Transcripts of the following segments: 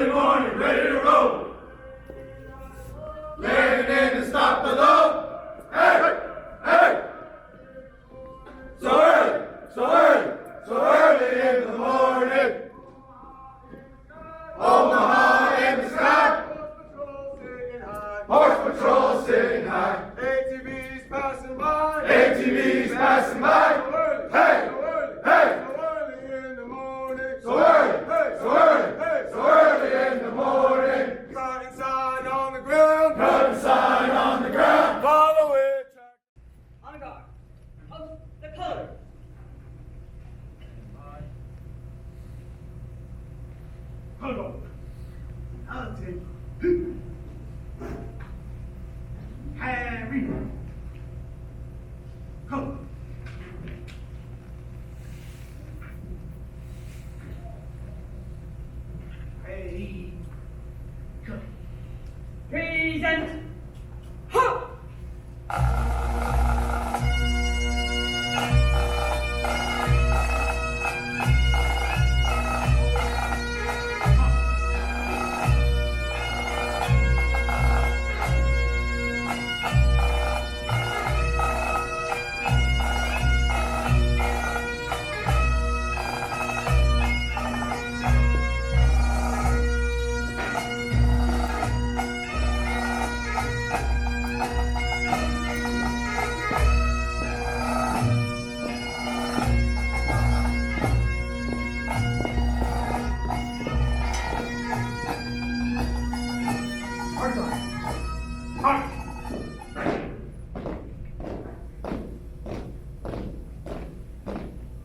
Early morning, ready to roll. Landing in to stop the load. Hey, hey. So early, so early, so early in the morning. Omaha in the sky. Horse patrol sitting high. ATVs passing by. ATVs passing by. Hey, hey. So early in the morning. So early, so early, so early in the morning. Cutting sign on the ground. Cutting sign on the ground. Follow it. On guard. Of the color. Hold on. I'll take Harry. Come. Ready. Come. Present. Ha!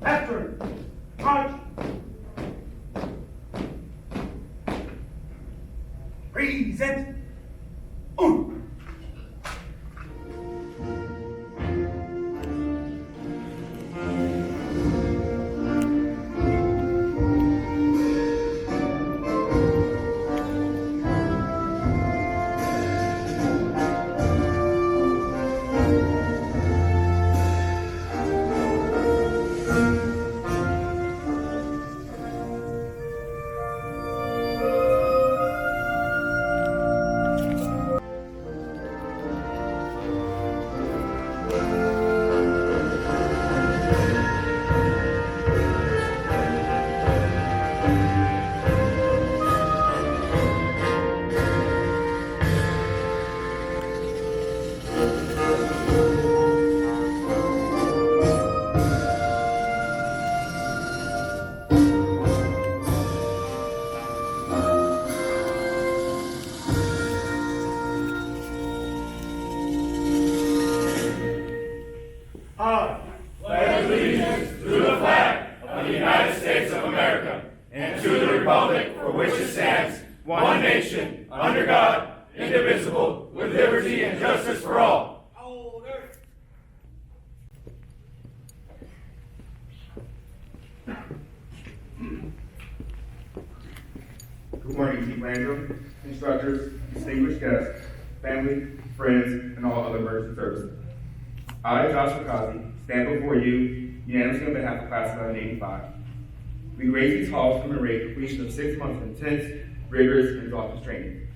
After. March. Present. Pledge allegiance to the flag of the United States of America and to the republic for which it stands, one nation, under God, indivisible, with liberty and justice for all. Good morning, Team Random, instructors, distinguished guests, family, friends, and all other emergency services. I, Joshua Kazi, stand before you unanimously on behalf of Class 1185. We raise these halls to commemorate completion of 6 months of intense, rigorous, and exhaustive training.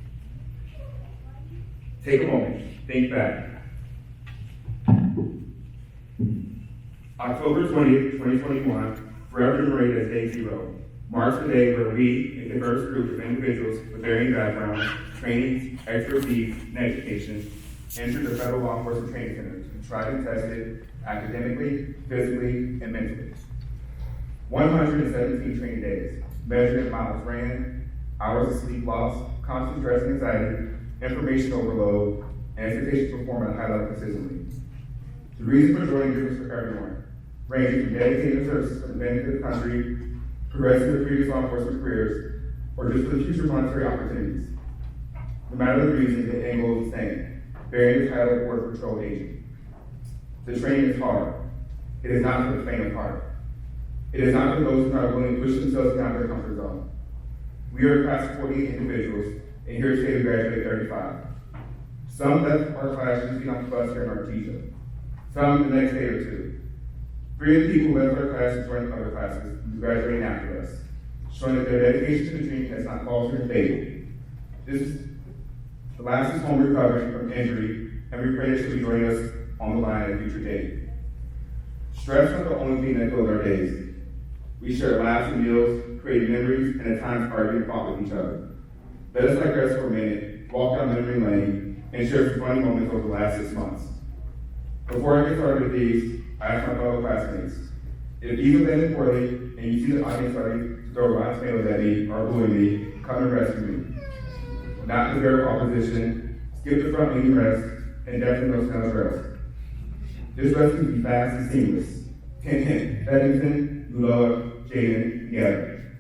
Take a moment, think back. October 20th, 2021, forever commemorated as Day Zero, marks the day where we, a diverse group of individuals with varying backgrounds, trainings, expertise, and education, entered the federal law enforcement training centers and tried and tested academically, physically, and mentally. 117 training days, measuring miles ran, hours of sleep lost, constant stress and anxiety, information overload, and expectations to perform at a high level consistently. The reason for joining groups for everyone, ranging from dedicated services for the benefit of the country, progressing their previous law enforcement careers, or just for the future monetary opportunities. No matter the reason, the end goal is the same, bearing the title of Border Patrol Agent. The training is hard. It is not for the faint of heart. It is not for those who are willing to push themselves down their comfort zone. We are a class of 48 individuals, and here today we graduate 35. Some left our class just getting off the bus here in Artesia. Some the next day or two. 3 of the people who left our class and joined other classes, who graduating after us. showing that their dedication to the dream has not faltered and faded. The last is home recovering from injury, and we pray that she'll be joining us on the line at a future date. Stress is not the only thing that fills our days. We share laughs and meals, create memories, and at times argue and fought with each other. Let us digress for a minute, walk down memory lane, and share some funny moments over the last 6 months. Before I get started with these, I ask my fellow classmates, if these have ended poorly, and you see the audience starting to throw rotten tomatoes at me or bullying me, come and rescue me. Not the bare opposition, skip the front leading rest, and definitely no snail's rest. This rest can be fast and seamless. Hint, hint, Beddington, Lula, Jaden, together.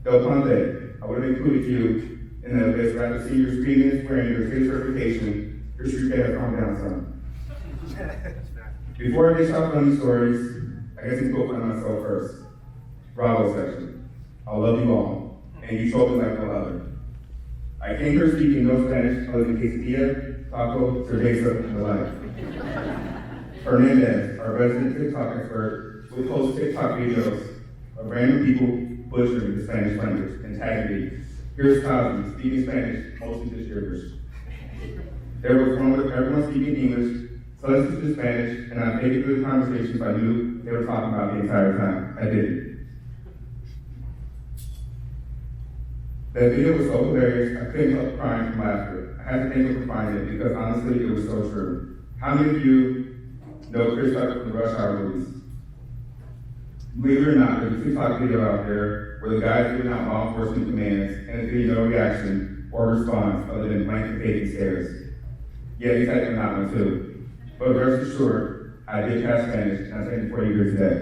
Del Ponte, I would have included you in the list rather see your screaming and swearing your state certification, your street pay has calmed down some. Before I get shot on these stories, I guess I spoke on myself first. Bravo section. I love you all, and you told me like no other. I came here speaking no Spanish other than quesadilla, taco, cerveza, and the like. Hernandez, our resident TikTok expert, will post TikTok videos of random people butchering the Spanish language and tagging me. Here's Cosby, speaking Spanish, mostly just gibberish. There was one with everyone speaking English, so let's just Spanish, and I made it through the conversations I knew they were talking about the entire time. I didn't. That video was so hilarious, I couldn't help crying from laughter. I had to thank her for finding it because honestly, it was so true. How many of you know Chris Tucker from the Rush Hour movies? Believe it or not, there's a TikTok video out there where the guy's giving out law enforcement commands and is getting no reaction or response other than blank and fading stares. Yeah, he's acting that one too. But rest assured, I did pass Spanish and I thank you for you here today.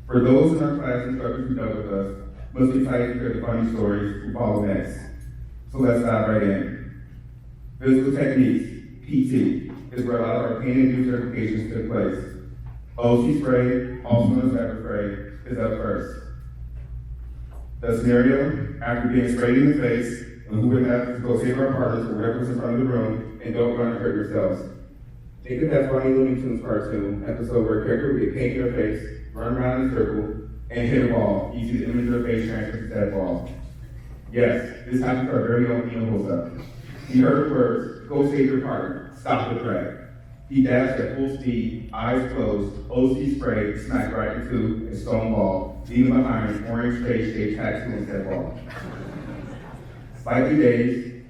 For those in our class instructors who dealt with us, must be excited to hear the funny stories we follow next. So let's dive right in. Physical techniques, PT, is where a lot of our pain and use certifications took place. OC spray, also known as pepper spray, is up first. The scenario, after being sprayed in the face, and who would have to go save our partners or whoever's in front of the room, and don't run and hurt yourselves. Think of that funny Looney Tunes cartoon episode where a character would get paint in their face, run around in a circle, and hit a ball. You see the image of their face transfer to that ball. Yes, this happened to our very own Ian Holza. He heard the words, go save your partner, stop the threat. He dashed at full speed, eyes closed, OC spray, smacked right into a stone ball, leaving behind an orange face-shaped tattoo on that ball. Slightly dazed,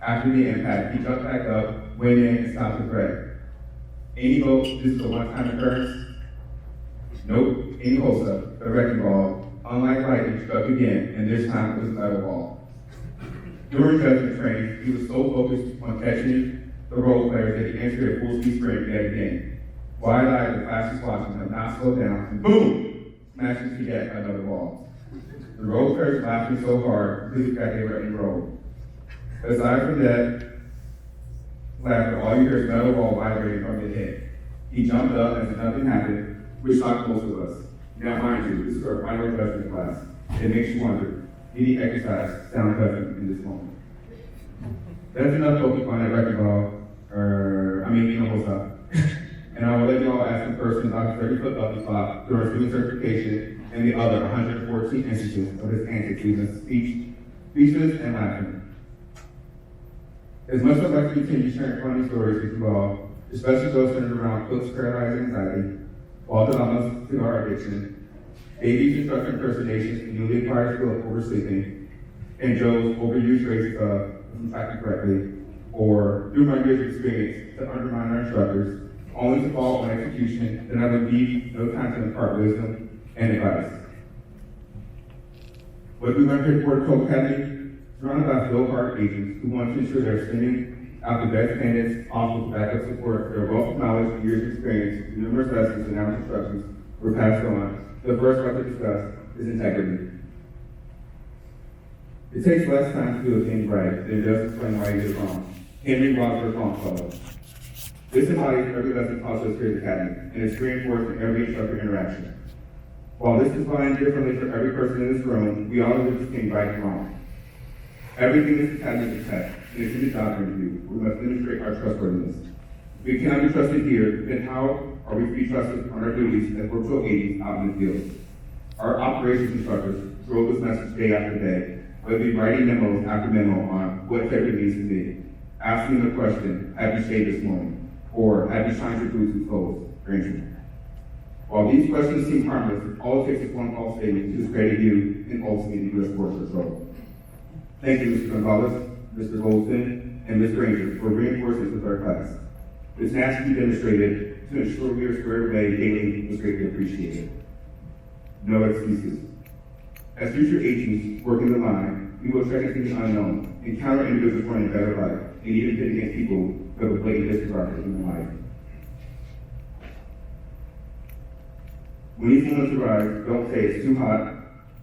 after the impact, he jumped back up, went in, and stopped the threat. Any vote this is a one-time occurrence? Nope. Any Holza, the wrecking ball, unlike lightning, struck again, and this time it was a metal ball. During judgment training, he was so focused on catching the role players that he entered a full-speed sprint yet again. Wide-eyed, the class was watching him not slow down, and boom! Smashed into yet another ball. The role players laughing so hard, completely forgot they were enrolled. Aside from that laughter, all you hear is metal ball vibrating from his head. He jumped up as if nothing happened, which shocked most of us. Now, mind you, this is our final judgment class. It makes you wonder, any exercise sound judgment in this moment? That's enough focus on that wrecking ball, what's up. And I will let you all ask the person about the 30-foot up the clock through our student certification and the other 114 instances of his antics, leaving us speechless and laughing. As much as I'd like to continue sharing funny stories with you all, especially those centered around Cook's paralyzed anxiety, Walter Lamas' cigar addiction, Davey's instructor impersonations and newly acquired skill of oversleeping, and Joe's overused phrases of, if I'm acting correctly, or through my years of experience to undermine our instructors, only to fall on execution, then I would leave no time to impart wisdom and advice. What we learned here at Fort Cole Academy, surrounded by field-hard agents who want to ensure they're sending out the best candidates off with backup support, their wealth of knowledge and years of experience, numerous lessons and now instructions were passed on. The first one to discuss is integrity. It takes less time to do a thing right than just explain why you did it wrong. Henry Wadsworth Longfellow. This embodies every lesson taught us here at the Academy, and it's reinforced in every instructor interaction. While this is defined differently for every person in this room, we all do this thing right and wrong. Everything is Academy is a test, and it's in the job interview. We must demonstrate our trustworthiness. If we cannot be trusted here, then how are we to be trusted on our duties as virtual agents out in the field? Our operations instructors drove this message day after day, whether it be writing memos after memo on what therapy means to me, asking the question, have you shaved this morning? Or have you shined your boots and clothes, Granger? While these questions seem harmless, all it takes is one false statement to discredit you and ultimately the U.S. Force Patrol. Thank you, Mr. Gonzalez, Mr. Goldston, and Ms. Granger for reinforcing this with our class. This has to be demonstrated to ensure we are squared away daily was greatly appreciated. No excuses. As future agents working the line, we will trek into the unknown, encounter individuals wanting a better life, and even pit against people who have a blatant disregard for human life. When these moments arise, don't say it's too hot,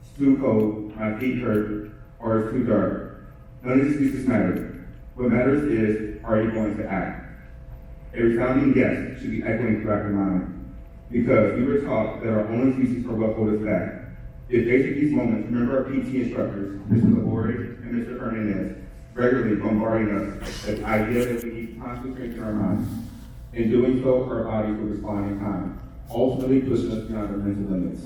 it's too cold, my feet hurt, or it's too dark. None of these excuses matter. What matters is, are you going to act? A resounding yes should be echoing throughout your mind, because we were taught that our only excuses are what hold us back. If faced with these moments, remember our PT instructors, Mr. Laborde and Mr. Hernandez, regularly bombarding us with ideas that we need to constantly strengthen our minds. In doing so, our bodies will respond in time, ultimately pushing us beyond our mental limits.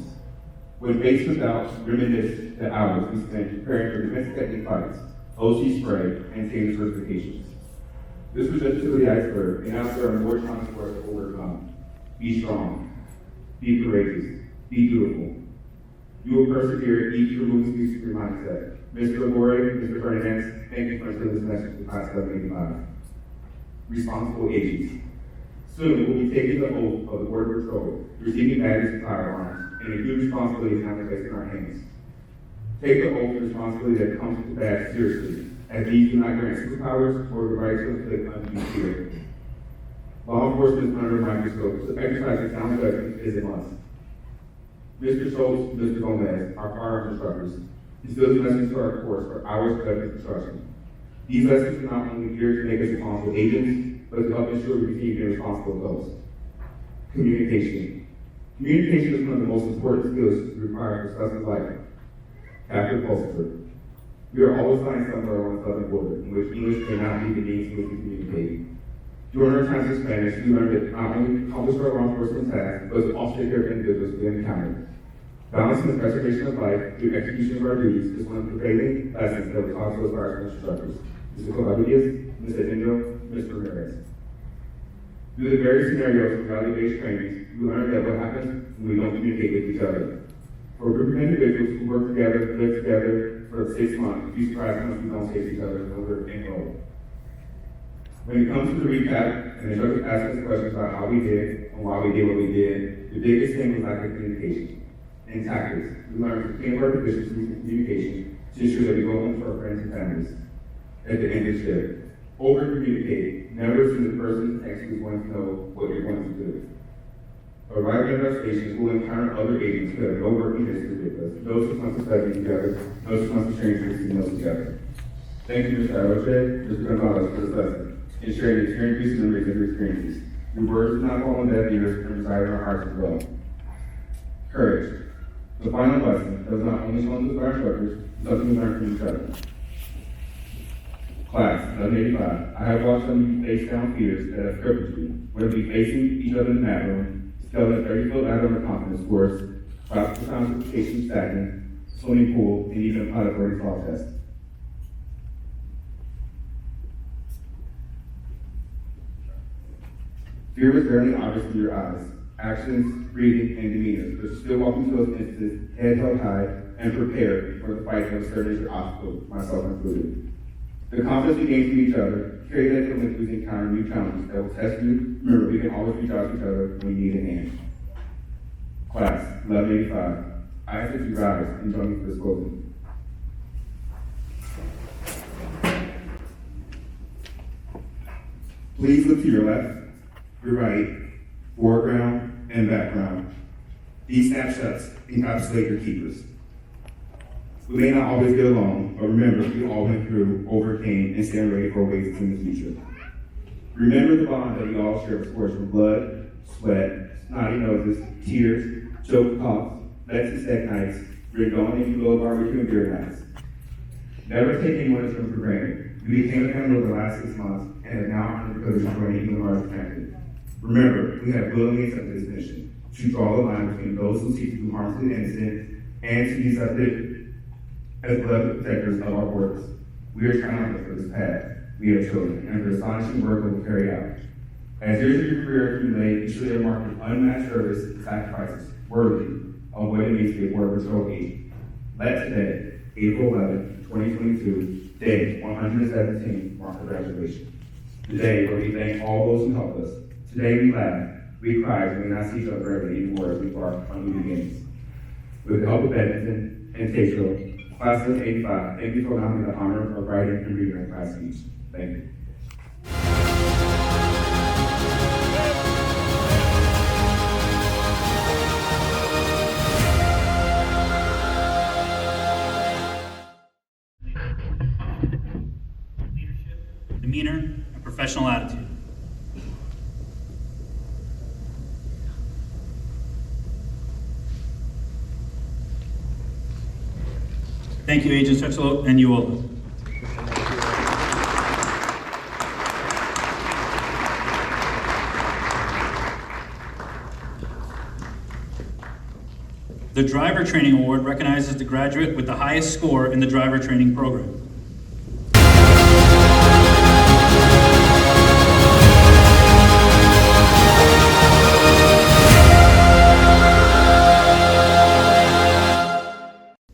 When faced with doubts, reminisce the hours we spent preparing for defensive technique fights, OC spray, and TASER certifications. This was just the tip of the iceberg, and now there are more challenges for us to overcome. Be strong, be courageous, be beautiful. You will persevere each removes excuses from your mindset. Mr. Laborde, Mr. Fernandez, thank you for sending this message to Class 785. Responsible agents. Soon we'll be taking the oath of the Border Patrol, receiving badges and firearms, and a huge responsibility is now placed in our hands. Take the oath of responsibility that comes with the badge seriously, as these do not grant superpowers or the right to inflict undue fear. Law enforcement is under a microscope, so exercising sound judgment is a must. Mr. Schultz and Mr. Gomez, our firearms instructors, instill these lessons to our course for hours of judgment instruction. These lessons are not only geared to make us responsible agents, but to help ensure we continue to be responsible adults. Communication. Communication is one of the most important skills required for successful life. After Pulsifer. We are always finding somewhere on the southern border in which English cannot be the means in which we communicate. During our times in Spanish, we learned that not only accomplish our law enforcement tasks, but to also take care of individuals we encounter. Balancing the preservation of life through execution of our duties is one of the prevailing lessons that was taught to us by our instructors, Mr. Covarrubias, Mr. Indo, Mr. Ramirez. Through the various scenarios of reality-based trainings, we learned that what happens when we don't communicate with each other. For a group of individuals who work together, live together for 6 months, be surprised how much we don't say to each other over and over. When it comes to the recap, and the instructor asks us questions about how we did and why we did what we did, the biggest thing was lack of communication. And tactics, we learned to clean up our deficiencies in communication to ensure that we go home to our friends and families. At the end of the shift, over-communicate. Never assume the person next to you is going to know what you're going to do. Arriving at our station, we'll encounter other agents who have no working history with us, those who want to study together, those who want to train for signals together. Thank you, Mr. Aroche, Mr. Gonzalez, for this lesson, and sharing the experiences and memories of your experiences. Your words do not fall on deaf ears and reside in our hearts as well. Courage. The final lesson that was not only shown to our instructors, but something we learned from each other. Class 785. I have watched some of you face down fears that have crippled you, whether it be facing each other in the mat room, scaling a 30-foot ladder on the confidence course, practical concentration stacking, swimming pool, and even a pilot boarding fall test. Fear was barely obvious in your eyes. Actions, breathing, and demeanor, but still walking to those instances, head held high, and prepared for the fight that was certain as your obstacle, myself included. The confidence we gained from each other, carry that feeling as we encounter new challenges that will test you. Remember, we can always reach out to each other when we need a hand. Class 1185. I ask that you rise and join me for this closing. Please look to your left, your right, foreground, and background. These snapshots encapsulate your keepers. We may not always get along, but remember, we all went through, overcame, and stand ready for ways in the future. Remember the bond that we all share with sports from blood, sweat, snotty noses, tears, choked coughs, Lexus deck nights, rigged on and below barbecue and beer nights. Never take anyone's room for granted. We became a family over the last 6 months and have now earned the privilege of joining even larger family. Remember, we have willingly accepted this mission to draw the line between those who seek to do harm to the innocent and to be accepted as beloved protectors of our borders. We are triumphant for this path we have chosen and for the astonishing work that will carry out. As years of your career accumulate, you should have marked with unmatched service and sacrifices worthy of what it means to be a Border Patrol agent. Let today, April 11, 2022, day 117, mark the graduation. Today, where we thank all those who helped us. Today, we laugh, we cry, we may not see each other forever anymore as we embark on new beginnings. With the help of Edmonton and Tatro, Class of 85, thank you for allowing me the honor of writing and reading my class speech. Thank you. Leadership, demeanor, and professional attitude. Thank you, Agent Sexelo and Uola. The Driver Training Award recognizes the graduate with the highest score in the driver training program.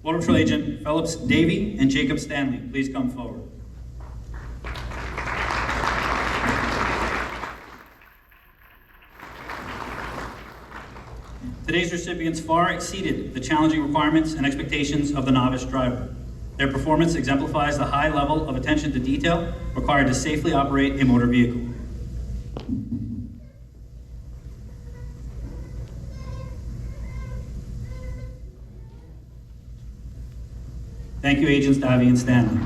Border Patrol Agent Phillips Davey and Jacob Stanley, please come forward. Today's recipients far exceeded the challenging requirements and expectations of the novice driver. Their performance exemplifies the high level of attention to detail required to safely operate a motor vehicle. Thank you, Agents Davey and Stanley.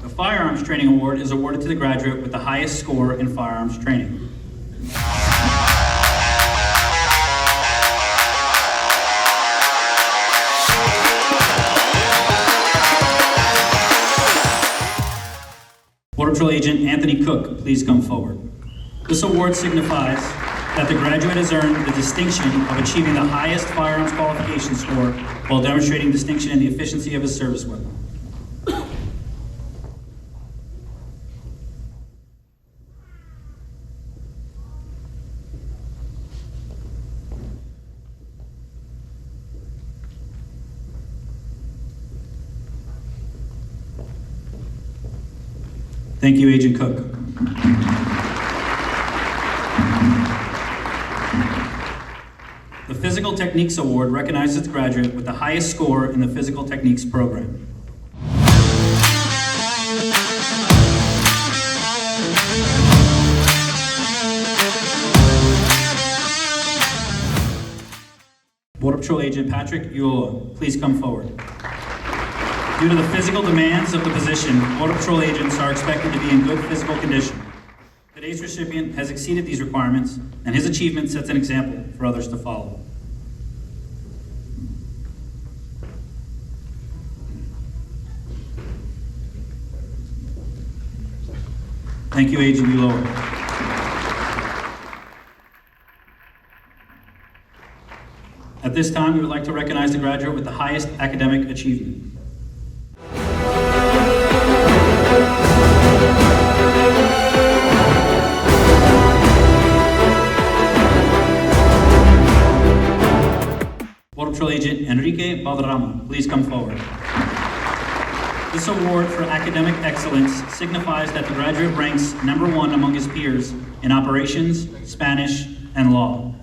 The Firearms Training Award is awarded to the graduate with the highest score in firearms training. Border Patrol Agent Anthony Cook, please come forward. This award signifies that the graduate has earned the distinction of achieving the highest firearms qualification score while demonstrating distinction in the efficiency of his service weapon. Thank you, Agent Cook. The Physical Techniques Award recognizes the graduate with the highest score in the Physical Techniques program. Border Patrol Agent Patrick Uola, please come forward. Due to the physical demands of the position, Border Patrol agents are expected to be in good physical condition. Today's recipient has exceeded these requirements, and his achievement sets an example for others to follow. Thank you, Agent Uola. At this time, we would like to recognize the graduate with the highest academic achievement. Border Patrol Agent Enrique Valderrama, please come forward. This award for academic excellence signifies that the graduate ranks #1 among his peers in operations, Spanish, and law.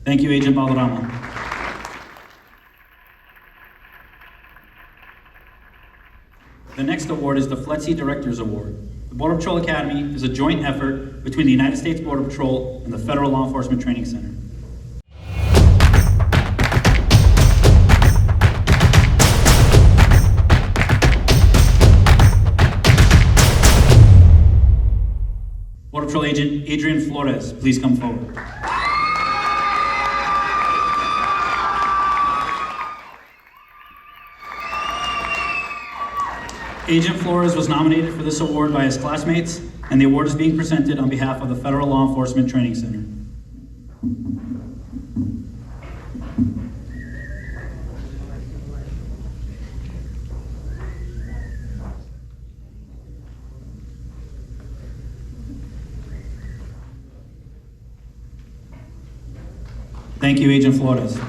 Thank you, Agent Valderrama. The next award is the FLETC Directors Award. The Border Patrol Academy is a joint effort between the United States Border Patrol and the Federal Law Enforcement Training Center. Border Patrol Agent Adrian Flores, please come forward. Agent Flores was nominated for this award by his classmates, and the award is being presented on behalf of the Federal Law Enforcement Training Center. Thank you, Agent Flores.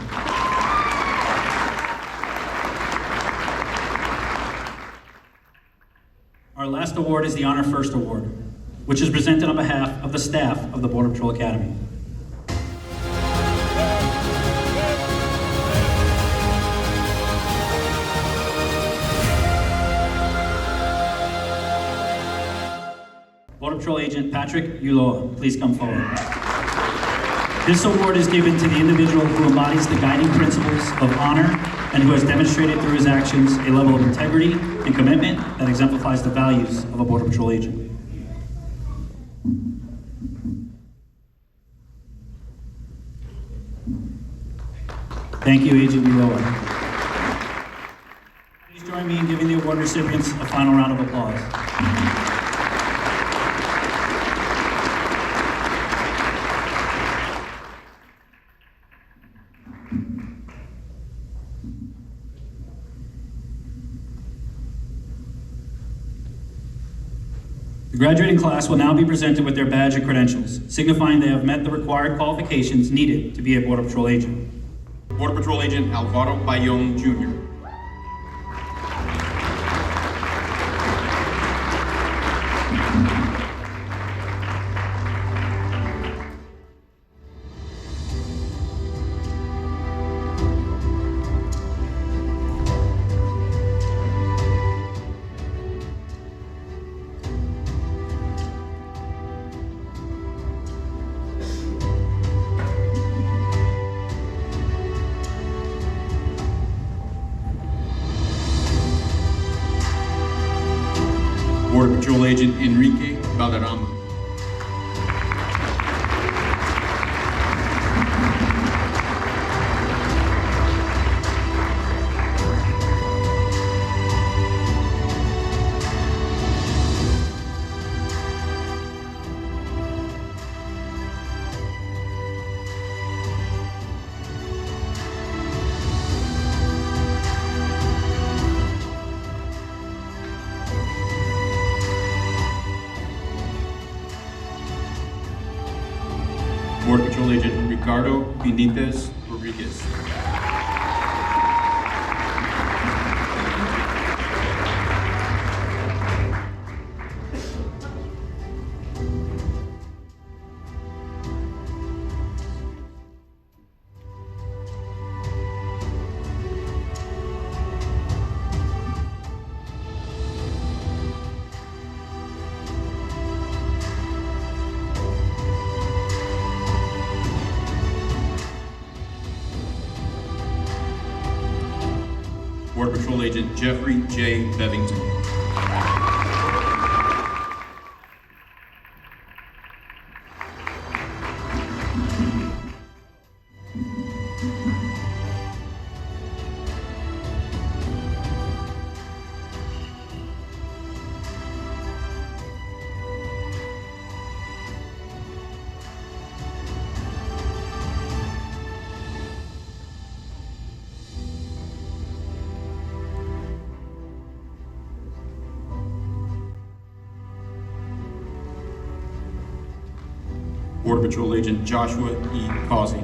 Our last award is the Honor First Award, which is presented on behalf of the staff of the Border Patrol Academy. Border Patrol Agent Patrick Ulloa, please come forward. This award is given to the individual who embodies the guiding principles of honor and who has demonstrated through his actions a level of integrity and commitment that exemplifies the values of a Border Patrol agent. Thank you, Agent Ulloa. Please join me in giving the award recipients a final round of applause. The graduating class will now be presented with their badge and credentials, signifying they have met the required qualifications needed to be a Border Patrol agent. Border Patrol Agent Alvaro Bayón, Jr. Border Patrol Agent Enrique Valderrama. Border Patrol Agent Ricardo Benitez Rodriguez. Border Patrol Agent Jeffrey J. Bevington. Border Patrol Agent Joshua E. Causey.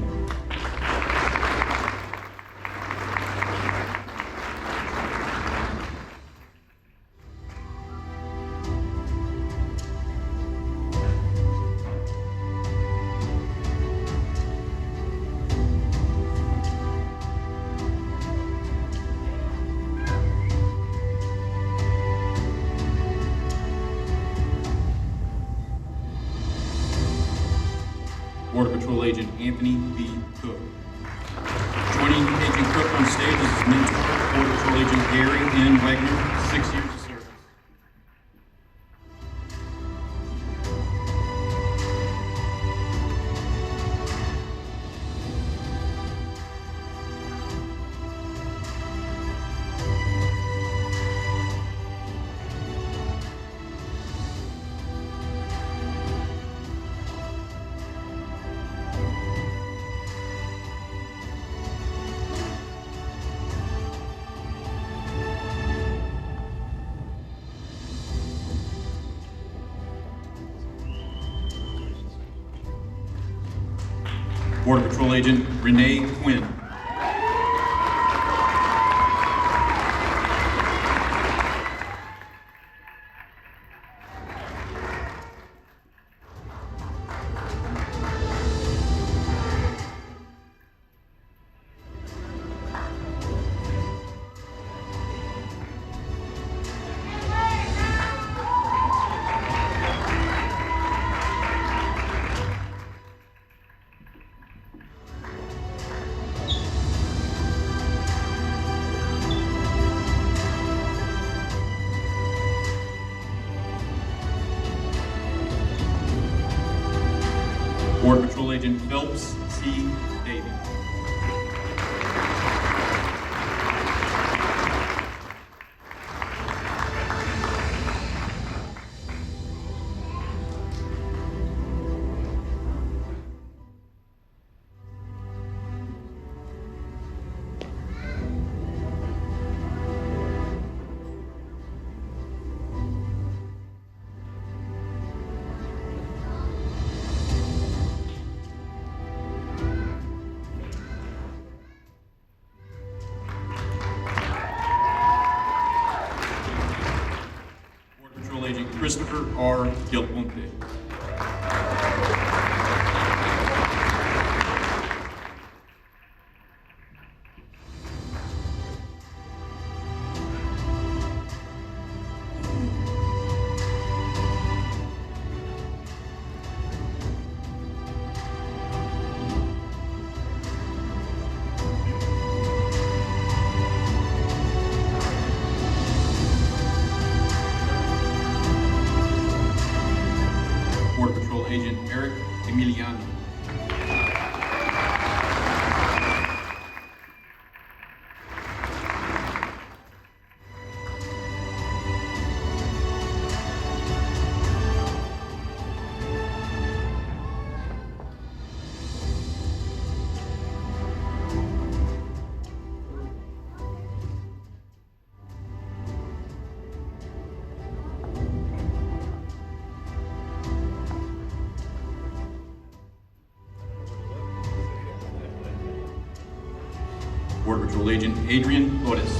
Border Patrol Agent Anthony B. Cook. Joining Agent Cook on stage is his mentor, Border Patrol Agent Gary N. Wagner, 6 years of service. Border Patrol Agent Renee Quinn. Border Patrol Agent Phelps C. Davey. Border Patrol Agent Christopher R. Gilponte. Border Patrol Agent Eric Emiliano. Border Patrol Agent Adrian Flores.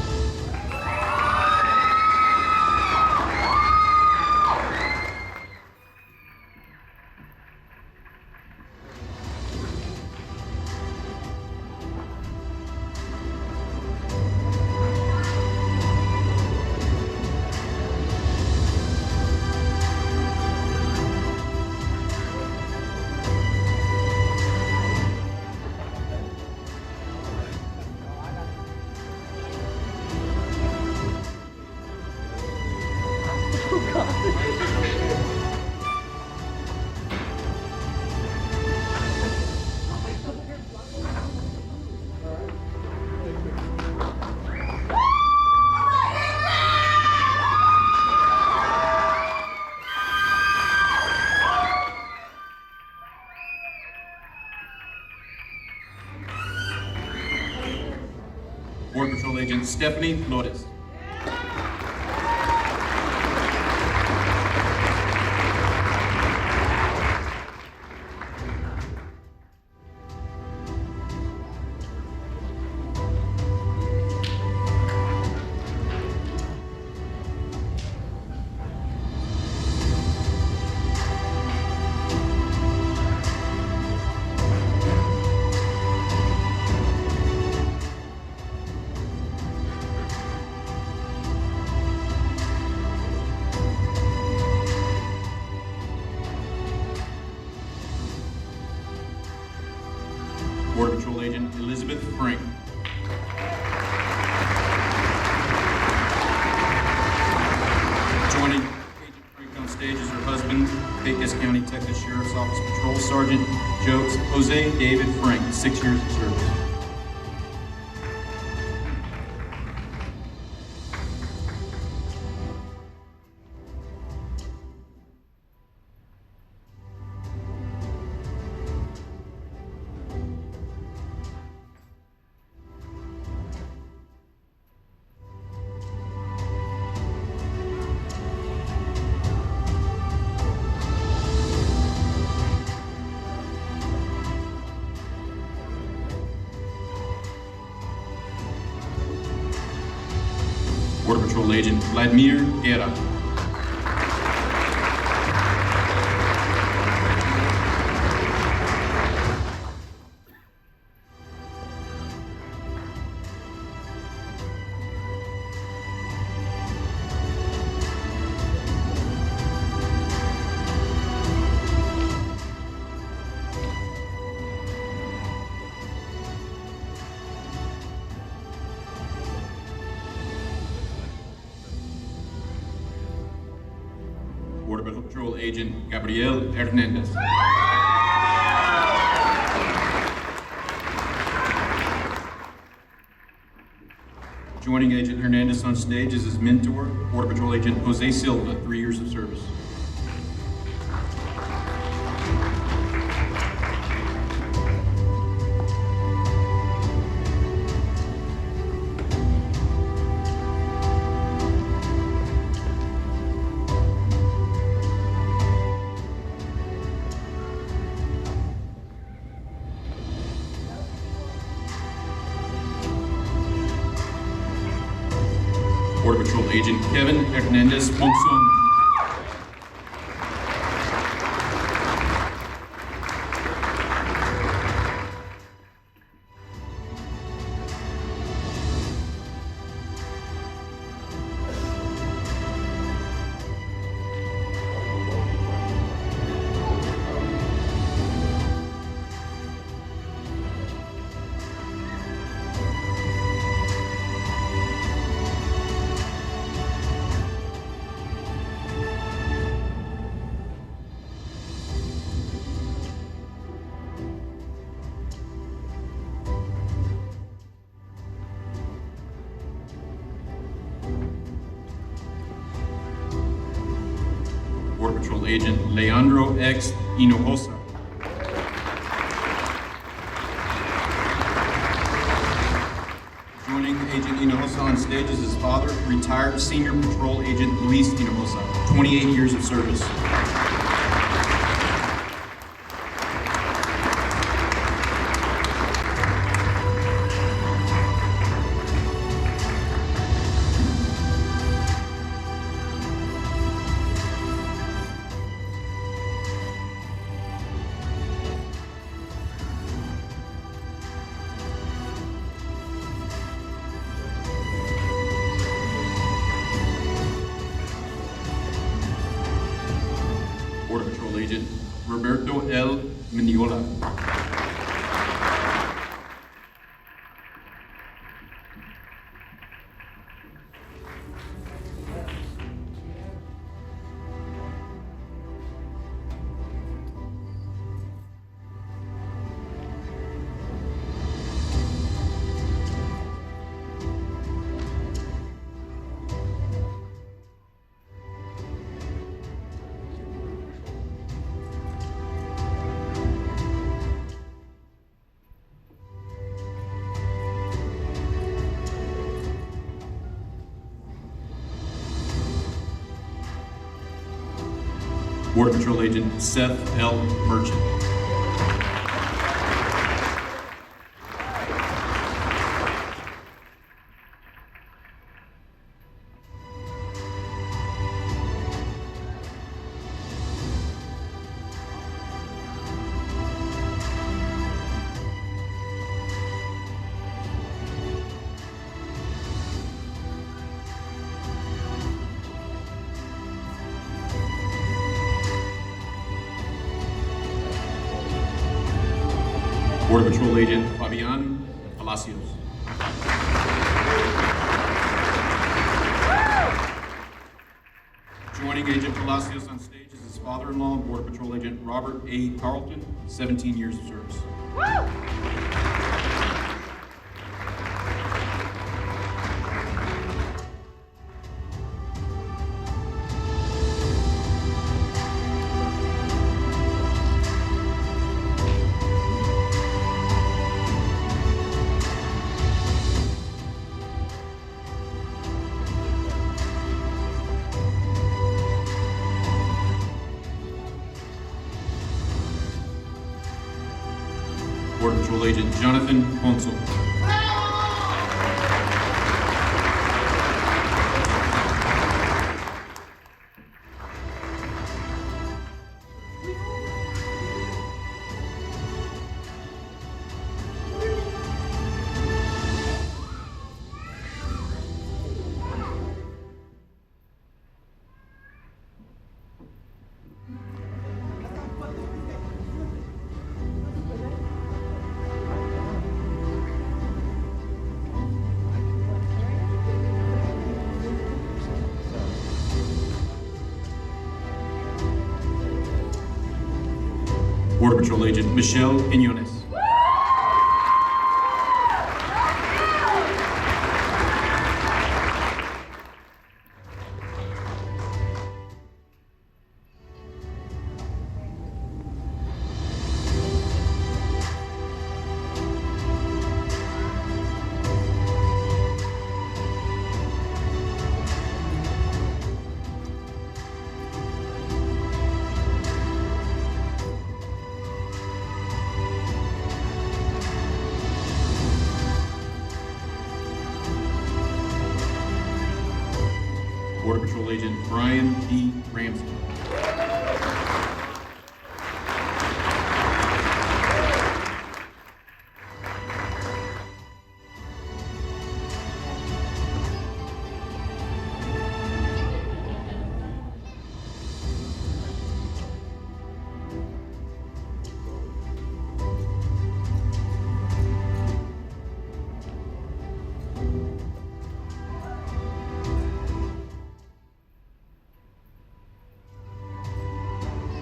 Border Patrol Agent Stephanie Flores. Border Patrol Agent Elizabeth Frank. Joining Agent Frank on stage is her husband, Pecos County, Texas Sheriff's Office Patrol Sergeant Jose David Frank, 6 years of service. Border Patrol Agent Vladimir Guerra. Border Patrol Agent Gabriel Hernandez. Joining Agent Hernandez on stage is his mentor, Border Patrol Agent Jose Silva, 3 years of service. Border Patrol Agent Kevin Hernandez Monson. Border Patrol Agent Leandro X. Hinojosa. Joining Agent Hinojosa on stage is his father, retired Senior Patrol Agent Luis Hinojosa, 28 years of service. Border Patrol Agent Roberto L. Mendiola. Border Patrol Agent Seth L. Merchant. Border Patrol Agent Fabian Palacios. Joining Agent Palacios on stage is his father-in-law, Border Patrol Agent Robert A. Carlton, 17 years of service. Border Patrol Agent Jonathan Ponzo. Border Patrol Agent Michelle Quinones. Border Patrol Agent Brian D. Ramsey.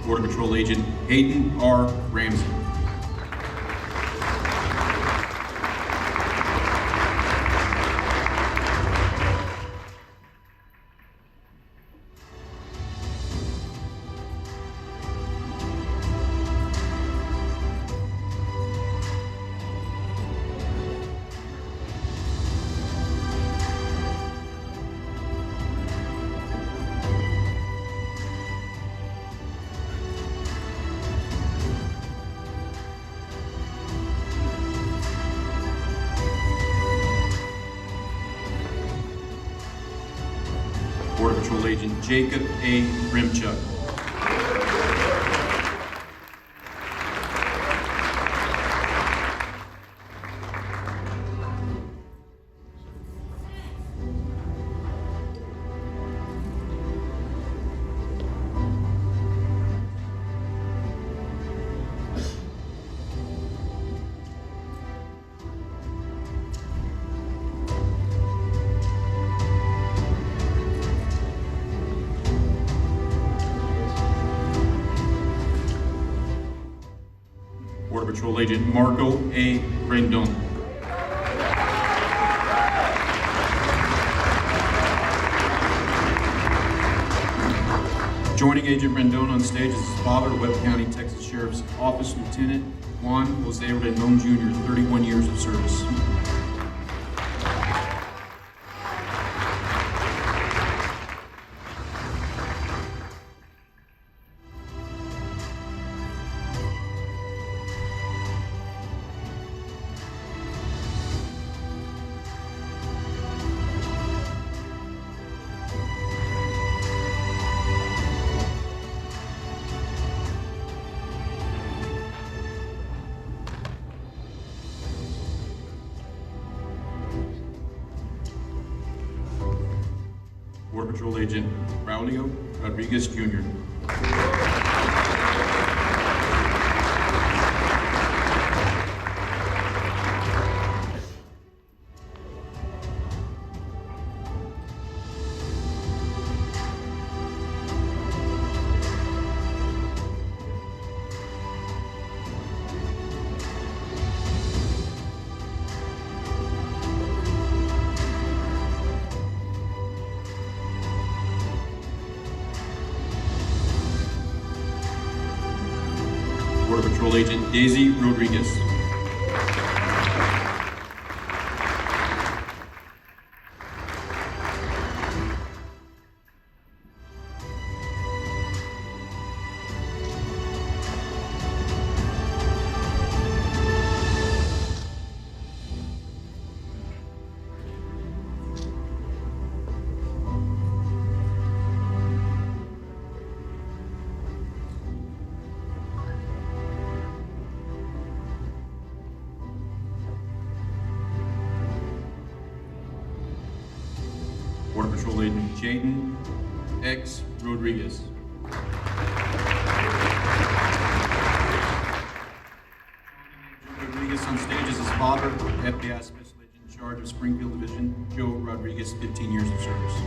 Border Patrol Agent Hayden R. Ramsey. Border Patrol Agent Jacob A. Rimchuk. Border Patrol Agent Marco A. Rendon. Joining Agent Rendon on stage is his father, Webb County, Texas Sheriff's Office Lieutenant Juan Jose Rendon Jr., 31 years of service. Border Patrol Agent Braulio Rodriguez Jr. Border Patrol Agent Daisy Rodriguez. Border Patrol Agent Jaden X. Rodriguez. Rodriguez on stage is his father, FBI Special Agent in charge of Springfield Division, Joe Rodriguez, 15 years of service.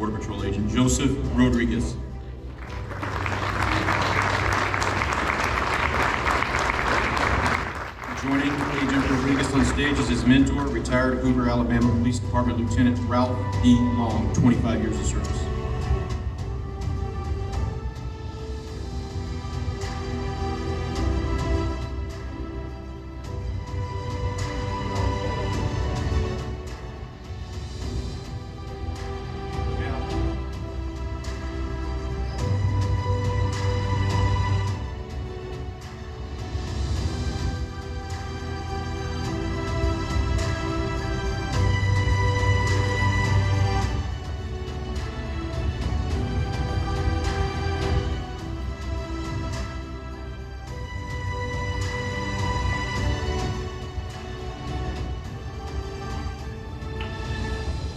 Border Patrol Agent Joseph Rodriguez. Joining Agent Rodriguez on stage is his mentor, retired Hoover, Alabama Police Department Lieutenant Ralph D. Long, 25 years of service.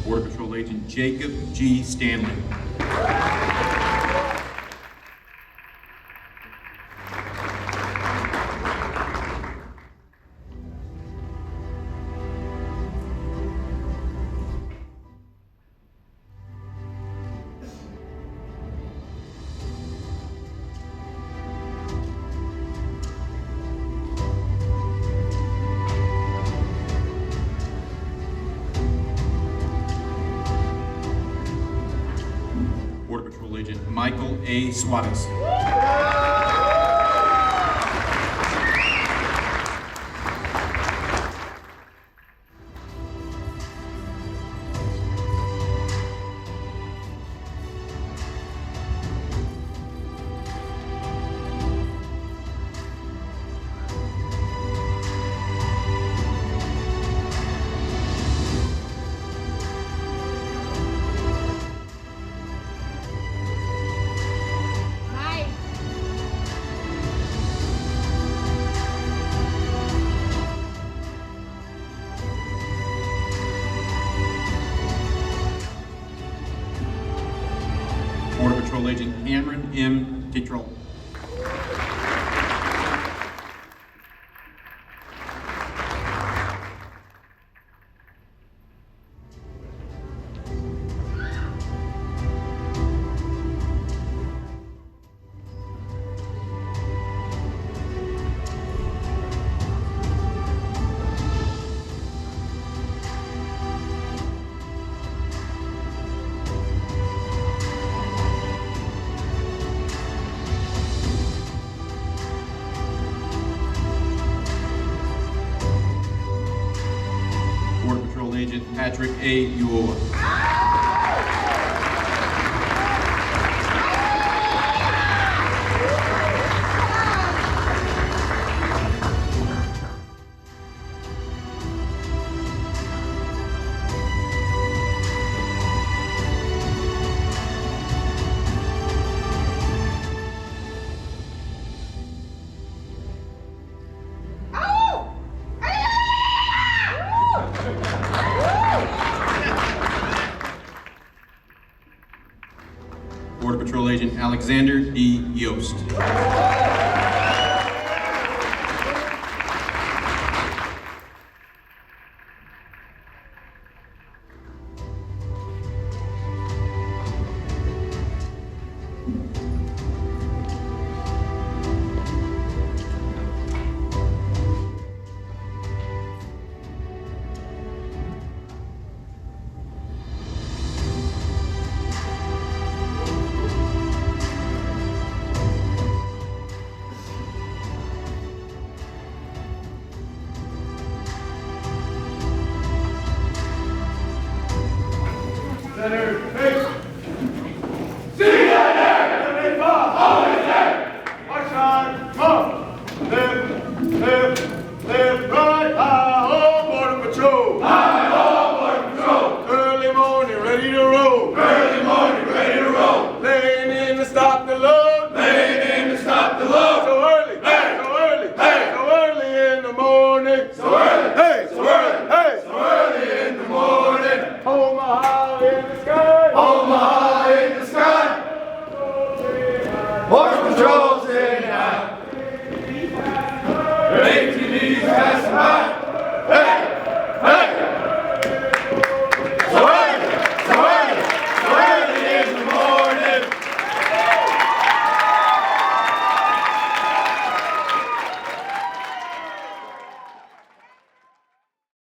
Border Patrol Agent Jacob G. Stanley. Border Patrol Agent Michael A. Suarez. Hi. Border Patrol Agent Cameron M. Detroit. Border Patrol Agent Patrick A. Uola. Border Patrol Agent Alexander D. Yost. Center, face.